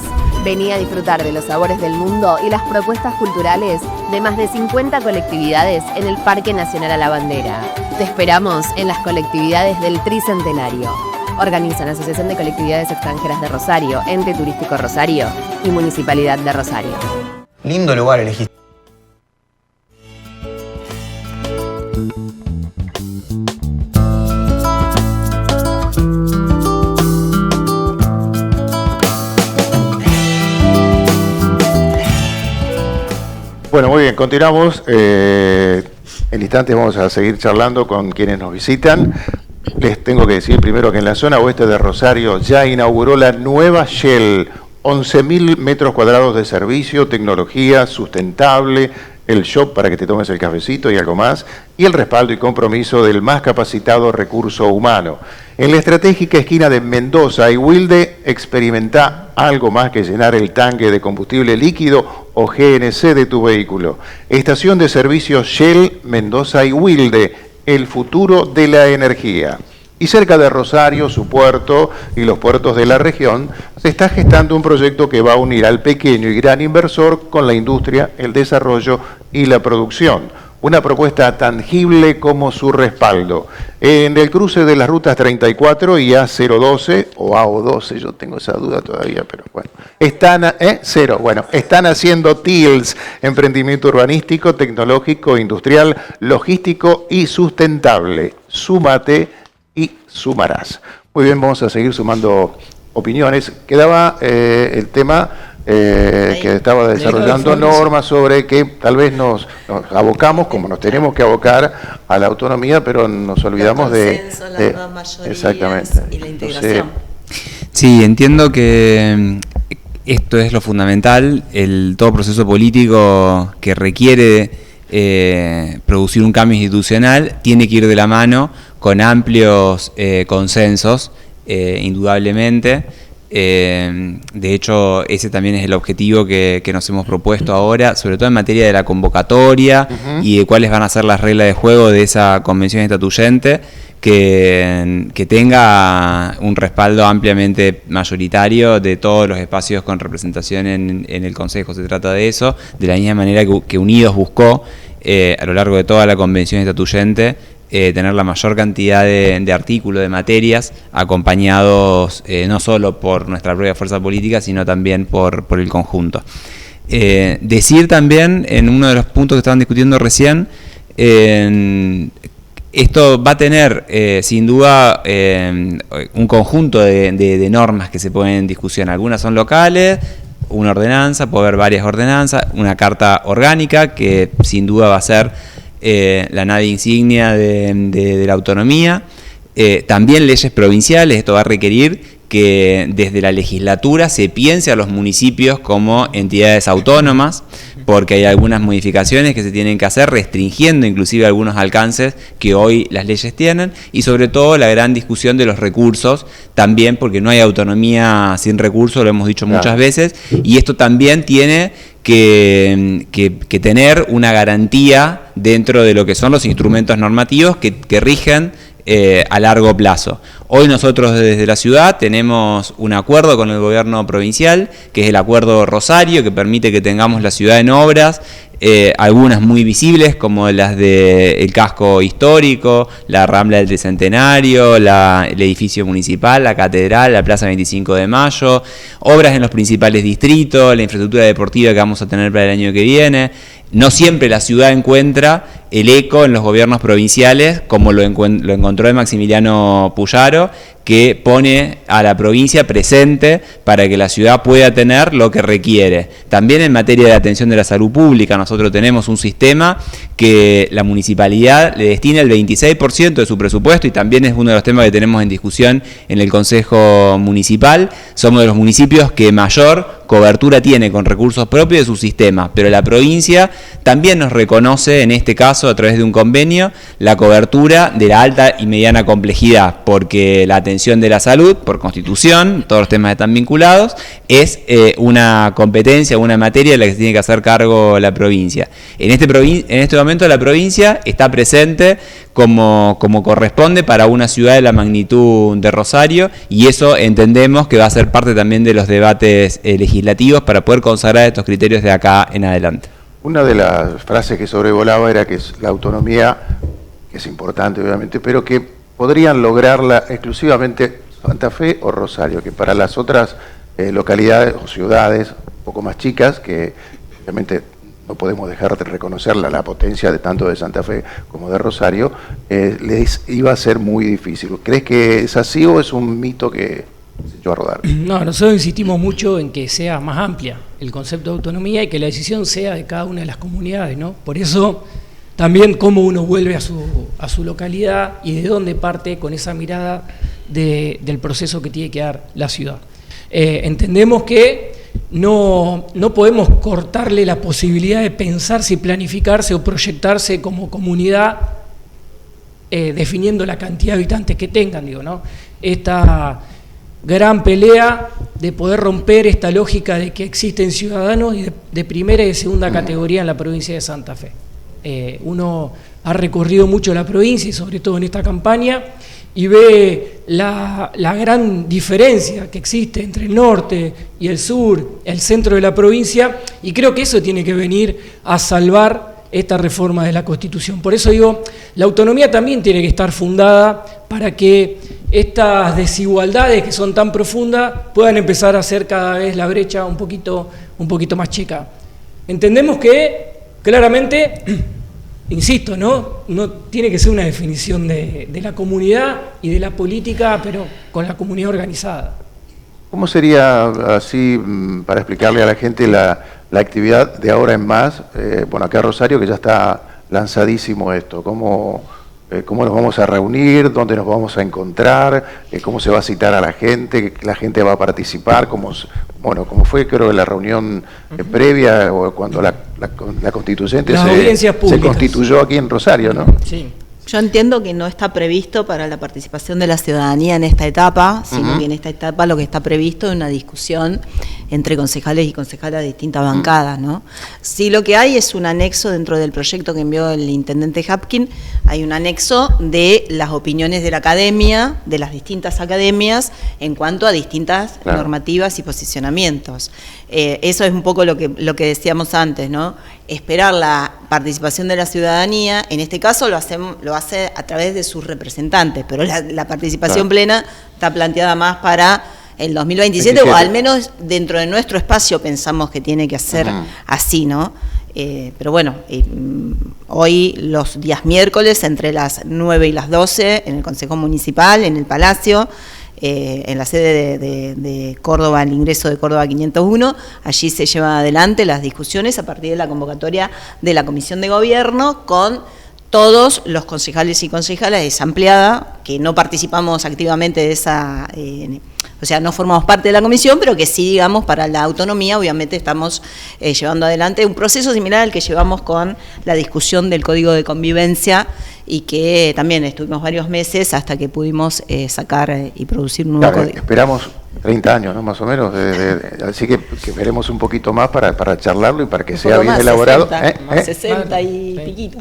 Vení a disfrutar de los sabores del mundo y las propuestas culturales de más de 50 colectividades en el Parque Nacional a la Bandera. Te esperamos en las colectividades del Tricentenario. Organizan Asociación de Colectividades Extranjeras de Rosario, Ente Turístico Rosario y Municipalidad de Rosario. Lindo lugar elegiste. Bueno, muy bien, continuamos. En instantes vamos a seguir charlando con quienes nos visitan. Les tengo que decir primero que en la zona oeste de Rosario ya inauguró la nueva Shell, 11.000 metros cuadrados de servicio, tecnología sustentable, el shop para que te tomes el cafecito y algo más, y el respaldo y compromiso del más capacitado recurso humano. En la estratégica esquina de Mendoza y Wilde, experimenta algo más que llenar el tanque de combustible líquido o GNC de tu vehículo. Estación de servicio Shell, Mendoza y Wilde, el futuro de la energía. Y cerca de Rosario, su puerto y los puertos de la región, se está gestando un proyecto que va a unir al pequeño y gran inversor con la industria, el desarrollo y la producción. Una propuesta tangible como su respaldo. En el cruce de las rutas 34 y A012, o AO12, yo tengo esa duda todavía, pero bueno. Están haciendo TILS, emprendimiento urbanístico, tecnológico, industrial, logístico y sustentable. Súmate y sumarás. Muy bien, vamos a seguir sumando opiniones. Quedaba el tema que estaba desarrollando normas sobre que tal vez nos abocamos, como nos tenemos que abocar, a la autonomía, pero nos olvidamos las dos mayorías exactamente. Y la integración. Sí, entiendo que esto es lo fundamental, todo proceso político que requiere producir un cambio institucional tiene que ir de la mano con amplios consensos, indudablemente. De hecho, ese también es el objetivo que nos hemos propuesto ahora, sobre todo en materia de la convocatoria y de cuáles van a ser las reglas de juego de esa convención estatuyente, que tenga un respaldo ampliamente mayoritario de todos los espacios con representación en el Consejo. Se trata de eso, de la misma manera que Unidos buscó a lo largo de toda la convención estatuyente, tener la mayor cantidad de artículos, de materias, acompañados no solo por nuestra propia fuerza política, sino también por el conjunto. Decir también, en uno de los puntos que estaban discutiendo recién, esto va a tener sin duda un conjunto de normas que se ponen en discusión. Algunas son locales, una ordenanza, puede haber varias ordenanzas, una carta orgánica que sin duda va a ser la nave insignia de la autonomía, también leyes provinciales. Esto va a requerir que desde la legislatura se piense a los municipios como entidades autónomas, porque hay algunas modificaciones que se tienen que hacer, restringiendo inclusive algunos alcances que hoy las leyes tienen, y sobre todo la gran discusión de los recursos, también porque no hay autonomía sin recursos, lo hemos dicho muchas veces, y esto también tiene que tener una garantía dentro de lo que son los instrumentos normativos que rigen a largo plazo. Hoy nosotros desde la ciudad tenemos un acuerdo con el gobierno provincial, que es el acuerdo Rosario, que permite que tengamos la ciudad en obras, algunas muy visibles como las del casco histórico, la Rambla del Tricentenario, el edificio municipal, la catedral, la Plaza 25 de Mayo, obras en los principales distritos, la infraestructura deportiva que vamos a tener para el año que viene. No siempre la ciudad encuentra el eco en los gobiernos provinciales, como lo encontró de Maximiliano Puyaro, que pone a la provincia presente para que la ciudad pueda tener lo que requiere. También en materia de atención de la salud pública, nosotros tenemos un sistema que la municipalidad le destina el 26% de su presupuesto, y también es uno de los temas que tenemos en discusión en el Consejo Municipal. Somos de los municipios que mayor cobertura tiene con recursos propios de su sistema, pero la provincia también nos reconoce, en este caso a través de un convenio, la cobertura de la alta y mediana complejidad, porque la atención de la salud, por constitución, todos los temas están vinculados, es una competencia, una materia de la que se tiene que hacer cargo la provincia. En este momento la provincia está presente como corresponde para una ciudad de la magnitud de Rosario, y eso entendemos que va a ser parte también de los debates legislativos para poder consagrar estos criterios de acá en adelante. Una de las frases que sobrevolaba era que la autonomía, que es importante obviamente, pero que podrían lograrla exclusivamente Santa Fe o Rosario, que para las otras localidades o ciudades un poco más chicas, que obviamente no podemos dejar de reconocer la potencia de tanto de Santa Fe como de Rosario, les iba a ser muy difícil. ¿Crees que es así o es un mito que se echó a rodar? No, nosotros insistimos mucho en que sea más amplia el concepto de autonomía y que la decisión sea de cada una de las comunidades, ¿no? Por eso también cómo uno vuelve a su localidad y de dónde parte con esa mirada del proceso que tiene que dar la ciudad. Entendemos que no podemos cortarle la posibilidad de pensarse y planificarse o proyectarse como comunidad definiendo la cantidad de habitantes que tengan, digo, ¿no? Esta gran pelea de poder romper esta lógica de que existen ciudadanos de primera y de segunda categoría en la provincia de Santa Fe. Uno ha recorrido mucho la provincia y sobre todo en esta campaña y ve la gran diferencia que existe entre el norte y el sur, el centro de la provincia, y creo que eso tiene que venir a salvar esta reforma de la Constitución. Por eso digo, la autonomía también tiene que estar fundada para que estas desigualdades que son tan profundas puedan empezar a hacer cada vez la brecha un poquito más chica. Entendemos que claramente, insisto, no tiene que ser una definición de la comunidad y de la política, pero con la comunidad organizada. ¿Cómo sería así, para explicarle a la gente la actividad de ahora en más? Bueno, acá Rosario, que ya está lanzadísimo esto, ¿cómo nos vamos a reunir? ¿Dónde nos vamos a encontrar? ¿Cómo se va a citar a la gente? ¿La gente va a participar? ¿Cómo fue, creo que la reunión previa, o cuando la constituyente se constituyó aquí en Rosario, ¿no? Sí. Yo entiendo que no está previsto para la participación de la ciudadanía en esta etapa, sino que en esta etapa lo que está previsto es una discusión entre concejales y concejalas de distintas bancadas, ¿no? Sí, lo que hay es un anexo dentro del proyecto que envió el intendente Hapkin, hay un anexo de las opiniones de la academia, de las distintas academias, en cuanto a distintas normativas y posicionamientos. Eso es un poco lo que decíamos antes, ¿no? Esperar la participación de la ciudadanía, en este caso lo hace a través de sus representantes, pero la participación plena está planteada más para el 2027, o al menos dentro de nuestro espacio pensamos que tiene que ser así, ¿no? Pero bueno, hoy los días miércoles entre las 9 y las 12 en el Consejo Municipal, en el Palacio, en la sede de Córdoba, el ingreso de Córdoba 501, allí se llevan adelante las discusiones a partir de la convocatoria de la Comisión de Gobierno con todos los concejales y concejalas, es ampliada, que no participamos activamente de esa, o sea, no formamos parte de la comisión, pero que sí, digamos, para la autonomía, obviamente estamos llevando adelante un proceso similar al que llevamos con la discusión del Código de Convivencia, y que también estuvimos varios meses hasta que pudimos sacar y producir un nuevo código. Esperamos 30 años, ¿no? Más o menos, así que veremos un poquito más para charlarlo y para que sea bien elaborado. 60 y piquito.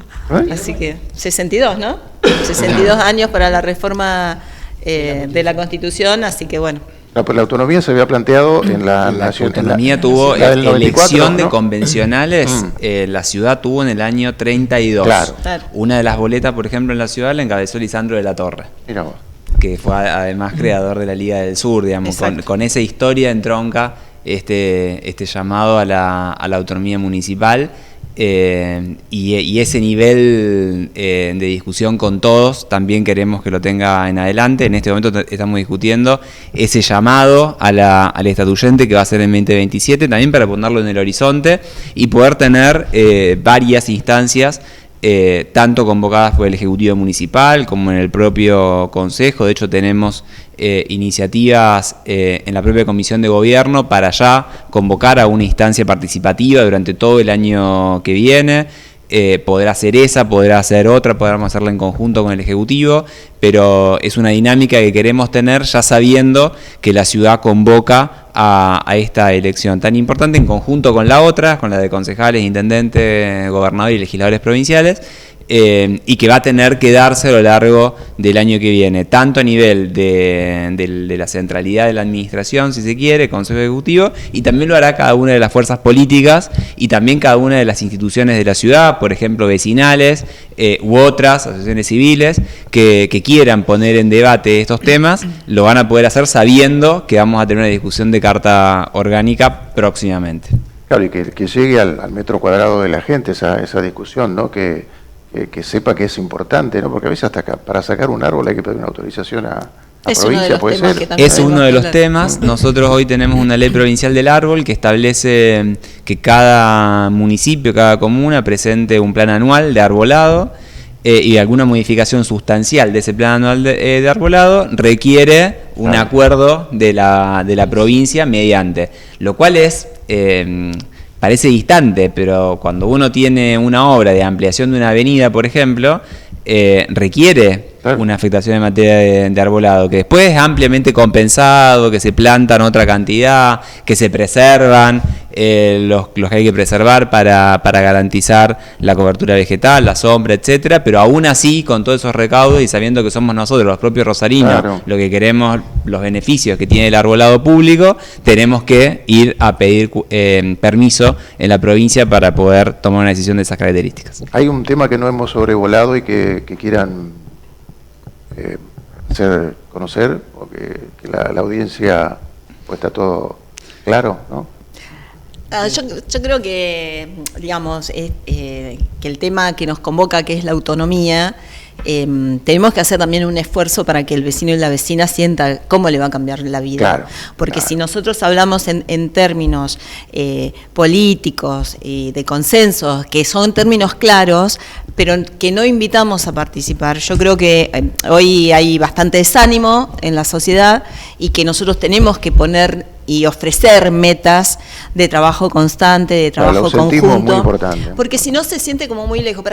Así que 62, ¿no? 62 años para la reforma de la Constitución, así que bueno. No, pues la autonomía se había planteado en la autonomía tuvo elección de convencionales, la ciudad tuvo en el año 32. Claro. Una de las boletas, por ejemplo, en la ciudad la encabezó Lisandro de la Torre. Mira vos. Que fue además creador de la Liga del Sur, digamos, con esa historia entronca este llamado a la autonomía municipal. Y ese nivel de discusión con todos también queremos que lo tenga en adelante. En este momento estamos discutiendo ese llamado al estatuyente que va a ser en 2027, también para ponerlo en el horizonte y poder tener varias instancias, tanto convocadas por el Ejecutivo Municipal como en el propio Consejo. De hecho, tenemos iniciativas en la propia Comisión de Gobierno para ya convocar a una instancia participativa durante todo el año que viene. Poder hacer esa, poder hacer otra, podremos hacerla en conjunto con el Ejecutivo, pero es una dinámica que queremos tener ya sabiendo que la ciudad convoca a esta elección tan importante en conjunto con la otra, con la de concejales, intendentes, gobernadores y legisladores provinciales, y que va a tener que darse a lo largo del año que viene, tanto a nivel de la centralidad de la administración, si se quiere, Consejo Ejecutivo, y también lo hará cada una de las fuerzas políticas y también cada una de las instituciones de la ciudad, por ejemplo, vecinales u otras asociaciones civiles que quieran poner en debate estos temas, lo van a poder hacer sabiendo que vamos a tener una discusión de carta orgánica próximamente. Claro, y que llegue al metro cuadrado de la gente esa discusión, ¿no? Que sepa que es importante, ¿no? Porque a veces hasta para sacar un árbol hay que pedir una autorización a provincia, puede ser. Es uno de los temas. Nosotros hoy tenemos una ley provincial del árbol que establece que cada municipio, cada comuna presente un plan anual de arbolado, y alguna modificación sustancial de ese plan anual de arbolado requiere un acuerdo de la provincia mediante, lo cual es... parece distante, pero cuando uno tiene una obra de ampliación de una avenida, por ejemplo, requiere una afectación en materia de arbolado, que después es ampliamente compensado, que se plantan otra cantidad, que se preservan los que hay que preservar para garantizar la cobertura vegetal, la sombra, etcétera, pero aún así, con todos esos recaudos y sabiendo que somos nosotros, los propios rosarinos, lo que queremos, los beneficios que tiene el arbolado público, tenemos que ir a pedir permiso en la provincia para poder tomar una decisión de esas características. Hay un tema que no hemos sobrevolado y que quieran hacer conocer, porque la audiencia, pues está todo claro, ¿no? Yo creo que, digamos, que el tema que nos convoca, que es la autonomía, tenemos que hacer también un esfuerzo para que el vecino y la vecina sienta cómo le va a cambiar la vida. Claro, porque si nosotros hablamos en términos políticos y de consensos, que son términos claros, pero que no invitamos a participar, yo creo que hoy hay bastante desánimo en la sociedad y que nosotros tenemos que poner y ofrecer metas de trabajo constante, de trabajo conjunto. Es muy importante. Porque si no se siente como muy lejos.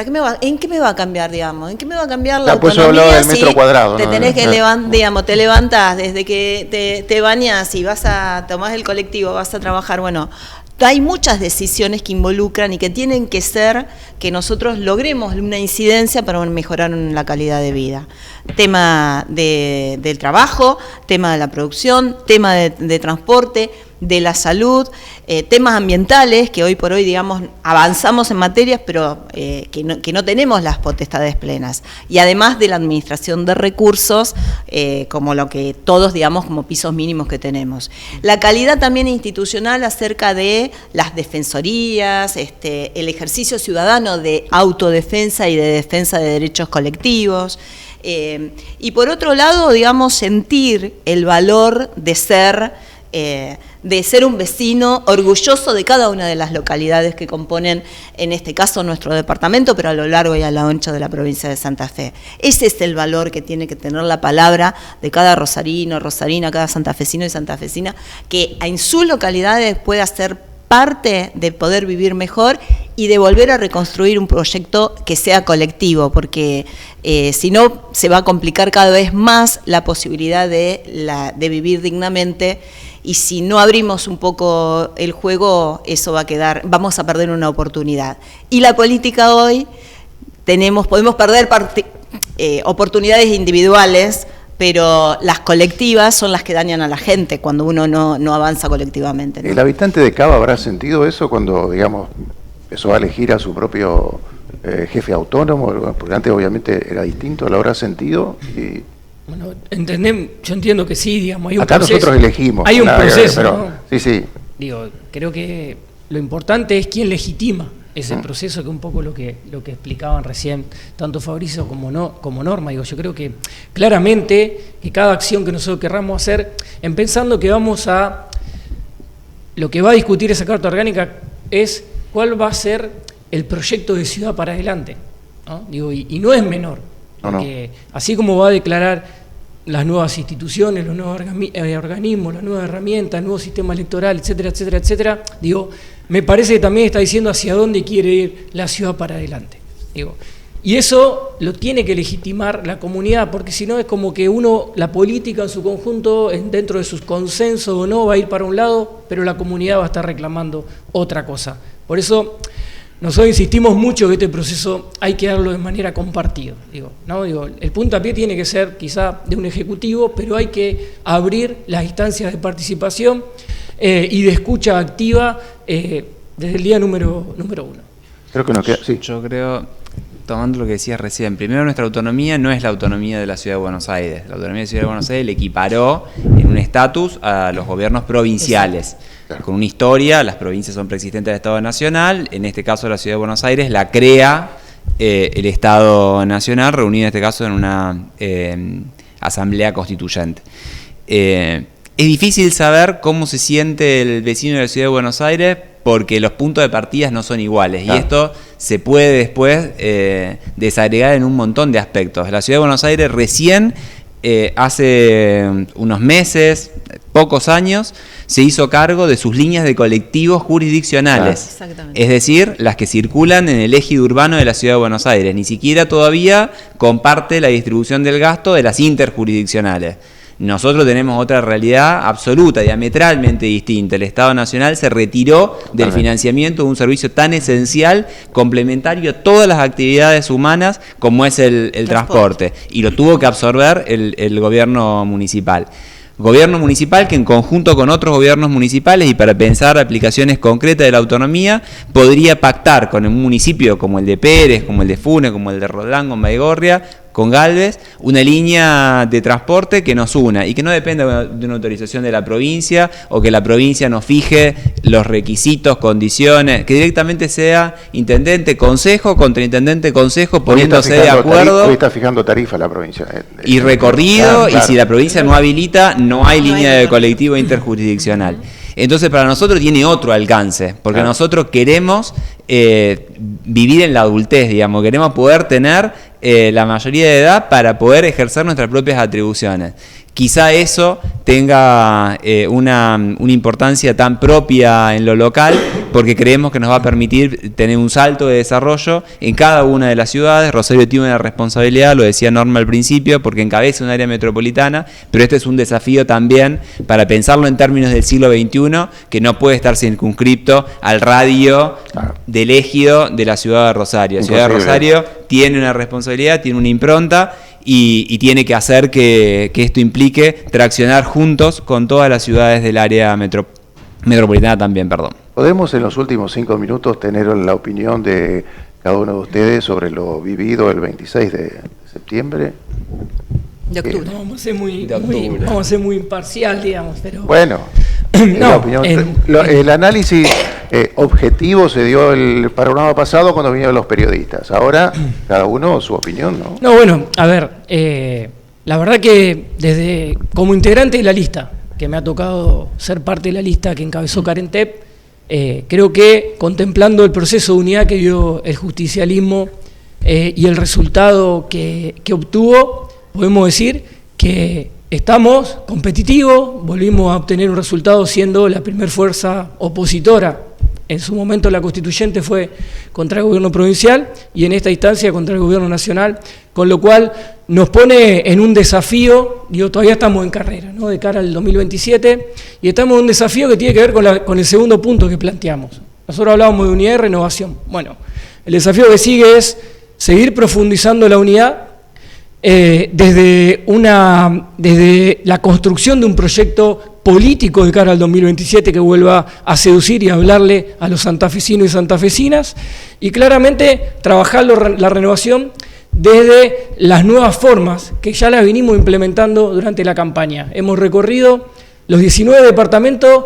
¿En qué me va a cambiar, digamos? ¿En qué me va a cambiar la pues autonomía? Pues hablaba del metro cuadrado. Te tenés que te levantás desde que te bañás y tomás el colectivo, vas a trabajar, bueno. Hay muchas decisiones que involucran y que tienen que ser que nosotros logremos una incidencia para mejorar la calidad de vida. Tema del trabajo, tema de la producción, tema de transporte, de la salud, temas ambientales, que hoy por hoy, digamos, avanzamos en materias, pero que no tenemos las potestades plenas. Y además de la administración de recursos, como lo que todos, digamos, como pisos mínimos que tenemos. La calidad también institucional acerca de las defensorías, el ejercicio ciudadano de autodefensa y de defensa de derechos colectivos. Y por otro lado, digamos, sentir el valor de ser un vecino orgulloso de cada una de las localidades que componen, en este caso, nuestro departamento, pero a lo largo y a lo ancho de la provincia de Santa Fe. Ese es el valor que tiene que tener la palabra de cada rosarino, rosarina, cada santafesino y santafesina, que en sus localidades pueda ser parte de poder vivir mejor y de volver a reconstruir un proyecto que sea colectivo, porque si no se va a complicar cada vez más la posibilidad de vivir dignamente. Y si no abrimos un poco el juego, eso va a quedar, vamos a perder una oportunidad. Y la política hoy, podemos perder oportunidades individuales, pero las colectivas son las que dañan a la gente cuando uno no avanza colectivamente, ¿no? ¿El habitante de Cava habrá sentido eso cuando, digamos, empezó a elegir a su propio jefe autónomo? Porque antes obviamente era distinto, ¿lo habrá sentido? Bueno, yo entiendo que sí, digamos, hay un acá proceso. Nosotros elegimos. Hay un proceso, pero, ¿no? Sí. Digo, creo que lo importante es quién legitima ese proceso, que un poco lo que explicaban recién tanto Fabricio como Norma. Digo, yo creo que claramente que cada acción que nosotros querramos hacer, en pensando que lo que va a discutir esa Carta Orgánica es cuál va a ser el proyecto de ciudad para adelante, ¿no? Digo, y no es menor. Porque así como va a declarar las nuevas instituciones, los nuevos organismos, las nuevas herramientas, el nuevo sistema electoral, etcétera, etcétera, etcétera, digo, me parece que también está diciendo hacia dónde quiere ir la ciudad para adelante. Digo, y eso lo tiene que legitimar la comunidad, porque si no es como que la política en su conjunto, dentro de sus consensos o no, va a ir para un lado, pero la comunidad va a estar reclamando otra cosa. Por eso nosotros insistimos mucho que este proceso hay que darlo de manera compartida. El puntapié tiene que ser quizá de un ejecutivo, pero hay que abrir las instancias de participación y de escucha activa desde el día número 1. Creo que nos queda, sí. Yo creo, tomando lo que decías recién, primero nuestra autonomía no es la autonomía de la Ciudad de Buenos Aires. La autonomía de la Ciudad de Buenos Aires le equiparó en un estatus a los gobiernos provinciales. Claro. Con una historia, las provincias son preexistentes del Estado Nacional, en este caso la Ciudad de Buenos Aires la crea el Estado Nacional, reunido en este caso en una asamblea constituyente. Es difícil saber cómo se siente el vecino de la Ciudad de Buenos Aires porque los puntos de partida no son iguales, claro. Y esto se puede después desagregar en un montón de aspectos. La Ciudad de Buenos Aires recién, hace unos meses, pocos años, se hizo cargo de sus líneas de colectivos jurisdiccionales, es decir, las que circulan en el ejido urbano de la Ciudad de Buenos Aires. Ni siquiera todavía comparte la distribución del gasto de las interjurisdiccionales. Nosotros tenemos otra realidad absoluta, diametralmente distinta. El Estado Nacional se retiró del financiamiento de un servicio tan esencial, complementario a todas las actividades humanas como es el transporte, y lo tuvo que absorber el gobierno municipal. Gobierno municipal que en conjunto con otros gobiernos municipales y para pensar aplicaciones concretas de la autonomía podría pactar con un municipio como el de Pérez, como el de Funes, como el de Roldán, con Baigorria, con Galvez, una línea de transporte que nos una y que no dependa de una autorización de la provincia o que la provincia nos fije los requisitos, condiciones, que directamente sea intendente, consejo, contraintendente, consejo, poniéndose de acuerdo. Hoy está fijando tarifa la provincia. Y recorrido, claro. Y si la provincia no habilita, no hay línea de colectivo interjurisdiccional. Entonces para nosotros tiene otro alcance, porque nosotros queremos vivir en la adultez, digamos, queremos poder tener la mayoría de edad para poder ejercer nuestras propias atribuciones. quizá eso tenga una importancia tan propia en lo local, porque creemos que nos va a permitir tener un salto de desarrollo en cada una de las ciudades. Rosario tiene una responsabilidad, lo decía Norma al principio, porque encabeza un área metropolitana, pero este es un desafío también para pensarlo en términos del siglo XXI, que no puede estar circunscripto al radio del ejido de la ciudad de Rosario. La ciudad de Rosario tiene una responsabilidad, tiene una impronta, y tiene que hacer que esto implique traccionar juntos con todas las ciudades del área metropolitana también, ¿Podemos en los últimos 5 minutos tener la opinión de cada uno de ustedes sobre lo vivido el 26 de septiembre? De octubre. No, vamos a ser muy imparcial, digamos, pero... Bueno, no, el análisis objetivo se dio el programa pasado cuando vinieron los periodistas. Ahora, cada uno su opinión, ¿no? No, bueno, a ver, la verdad que como integrante de la lista, que me ha tocado ser parte de la lista que encabezó Karen Tepp, creo que contemplando el proceso de unidad que dio el justicialismo y el resultado que obtuvo, podemos decir que estamos competitivos, volvimos a obtener un resultado siendo la primer fuerza opositora. En su momento la constituyente fue contra el gobierno provincial y en esta instancia contra el gobierno nacional, con lo cual nos pone en un desafío, todavía estamos en carrera, ¿no?, de cara al 2027, y estamos en un desafío que tiene que ver con el segundo punto que planteamos. Nosotros hablábamos de unidad y renovación. Bueno, el desafío que sigue es seguir profundizando la unidad, desde la construcción de un proyecto político de cara al 2027 que vuelva a seducir y a hablarle a los santafesinos y santafesinas, y claramente trabajar la renovación desde las nuevas formas que ya las vinimos implementando durante la campaña. Hemos recorrido los 19 departamentos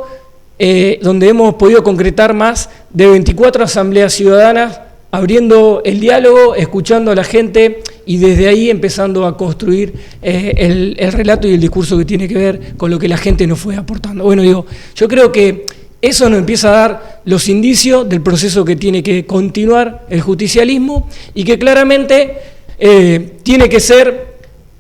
donde hemos podido concretar más de 24 asambleas ciudadanas, abriendo el diálogo, escuchando a la gente y desde ahí empezando a construir el relato y el discurso que tiene que ver con lo que la gente nos fue aportando. Bueno, yo creo que eso nos empieza a dar los indicios del proceso que tiene que continuar el justicialismo y que claramente tiene que ser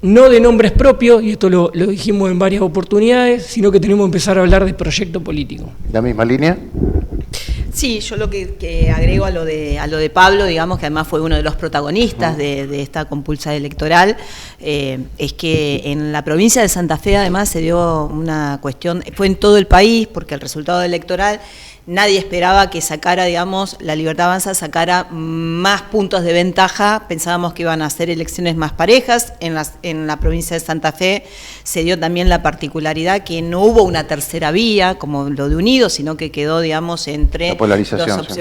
no de nombres propios, y esto lo dijimos en varias oportunidades, sino que tenemos que empezar a hablar de proyecto político. ¿La misma línea? Sí, yo lo que agrego a lo de Pablo, digamos, que además fue uno de los protagonistas de esta compulsa electoral, es que en la provincia de Santa Fe además se dio una cuestión, fue en todo el país, porque el resultado electoral nadie esperaba que sacara, digamos, la Libertad Avanza sacara más puntos de ventaja. Pensábamos que iban a ser elecciones más parejas. En la provincia de Santa Fe se dio también la particularidad que no hubo una tercera vía, como lo de Unidos, sino que quedó, digamos, entre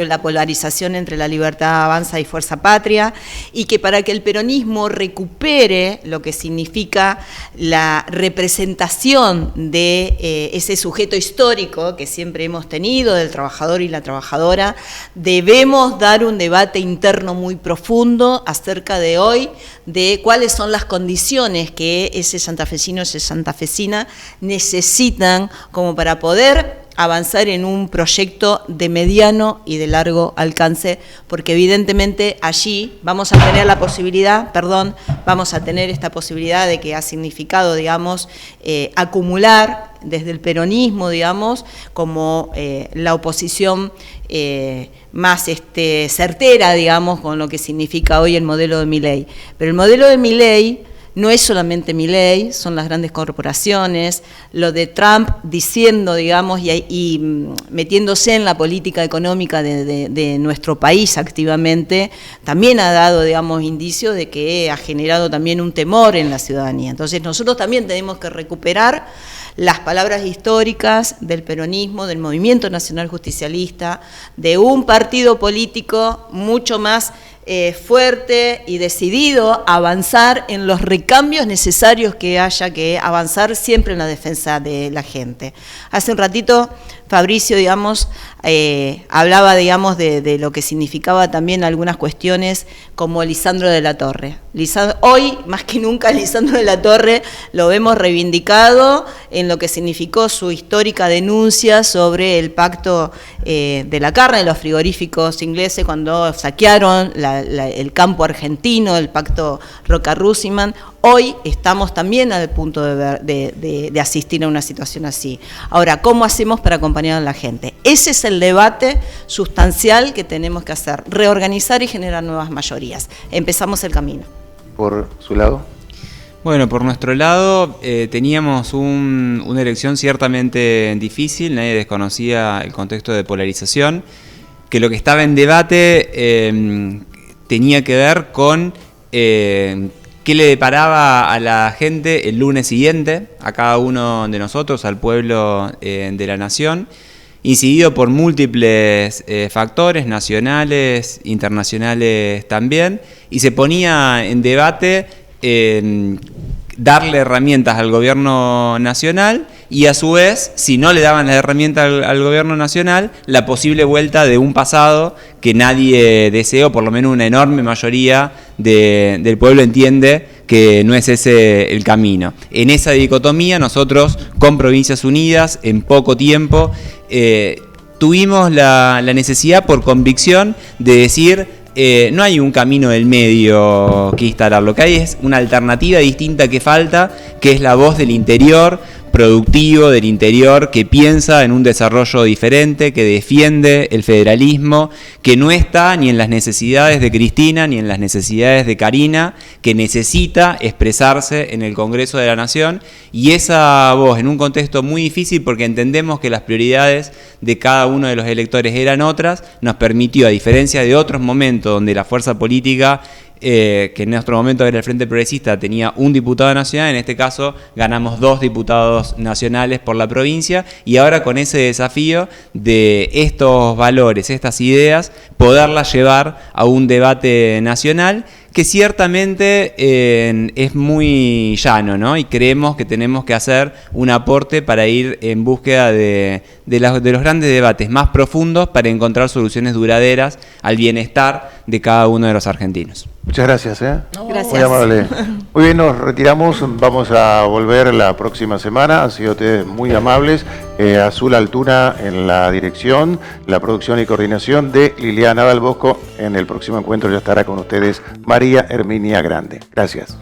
la polarización entre la Libertad Avanza y Fuerza Patria, y que para que el peronismo recupere lo que significa la representación de ese sujeto histórico que siempre hemos tenido, del trabajador y la trabajadora, debemos dar un debate interno muy profundo acerca de hoy, de cuáles son las condiciones que ese santafesino, esa santafesina necesitan como para poder avanzar en un proyecto de mediano y de largo alcance, porque evidentemente allí vamos a tener esta posibilidad de que ha significado, digamos, acumular desde el peronismo, digamos, como la oposición más certera, digamos, con lo que significa hoy el modelo de Milei. Pero el modelo de Milei no es solamente Milei, son las grandes corporaciones, lo de Trump diciendo, digamos, y metiéndose en la política económica de nuestro país activamente, también ha dado, digamos, indicio de que ha generado también un temor en la ciudadanía. Entonces nosotros también tenemos que recuperar las palabras históricas del peronismo, del movimiento nacional justicialista, de un partido político mucho más fuerte y decidido a avanzar en los recambios necesarios que haya que avanzar siempre en la defensa de la gente. Hace un ratito Fabricio, digamos, hablaba, digamos, de lo que significaba también algunas cuestiones como Lisandro de la Torre. Hoy, más que nunca, Lisandro de la Torre lo vemos reivindicado en lo que significó su histórica denuncia sobre el pacto de la carne de los frigoríficos ingleses cuando saquearon el campo argentino, el pacto Roca-Russiman. Hoy estamos también al punto de asistir a una situación así. Ahora, ¿cómo hacemos para acompañar a la gente? Ese es el debate sustancial que tenemos que hacer, reorganizar y generar nuevas mayorías. Empezamos el camino. ¿Por su lado? Bueno, por nuestro lado teníamos una elección ciertamente difícil, nadie desconocía el contexto de polarización, que lo que estaba en debate tenía que ver con qué le deparaba a la gente el lunes siguiente, a cada uno de nosotros, al pueblo de la nación, incidido por múltiples factores nacionales, internacionales también, y se ponía en debate darle herramientas al gobierno nacional y a su vez, si no le daban las herramientas al gobierno nacional, la posible vuelta de un pasado que nadie deseó, por lo menos una enorme mayoría del pueblo entiende que no es ese el camino. En esa dicotomía nosotros, con Provincias Unidas, en poco tiempo, tuvimos la necesidad por convicción de decir no hay un camino del medio que instalar, lo que hay es una alternativa distinta que falta, que es la voz del interior, productivo del interior, que piensa en un desarrollo diferente, que defiende el federalismo, que no está ni en las necesidades de Cristina ni en las necesidades de Karina, que necesita expresarse en el Congreso de la Nación, y esa voz en un contexto muy difícil porque entendemos que las prioridades de cada uno de los electores eran otras, nos permitió, a diferencia de otros momentos donde la fuerza política que en nuestro momento era el Frente Progresista, tenía un diputado nacional, en este caso ganamos 2 diputados nacionales por la provincia, y ahora con ese desafío de estos valores, estas ideas, poderlas llevar a un debate nacional que ciertamente es muy llano, ¿no? Y creemos que tenemos que hacer un aporte para ir en búsqueda de los grandes debates más profundos para encontrar soluciones duraderas al bienestar de cada uno de los argentinos. Muchas gracias. Gracias. Muy amable. Muy bien, nos retiramos. Vamos a volver la próxima semana. Han sido ustedes muy amables. Azul Altuna en la dirección, la producción y coordinación de Liliana Dal Bosco. En el próximo encuentro ya estará con ustedes María Herminia Grande. Gracias.